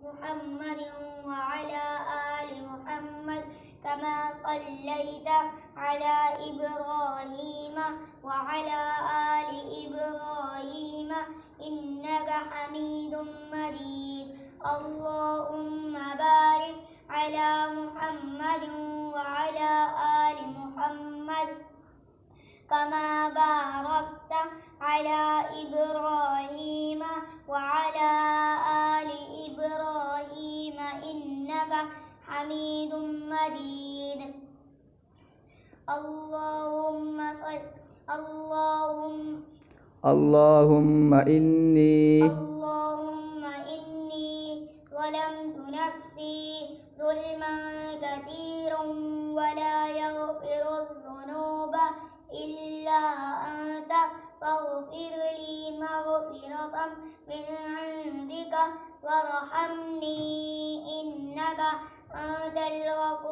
محمد وعلى آل محمد كما صليت على إبراهيم وعلى آل إبراهيم إنك حميد مجيد. اللهم بارك على محمد وعلى آل محمد كما باركت على إبراهيم وعلى آل إبراهيم إنك حميد مجيد. اللهم إني ظلمت نفسي ظلما كثيرا ولا يغفر الذنوب إلا أنت فاغفر لي مغفرة من عندك وارحمني إنك أنت الغفور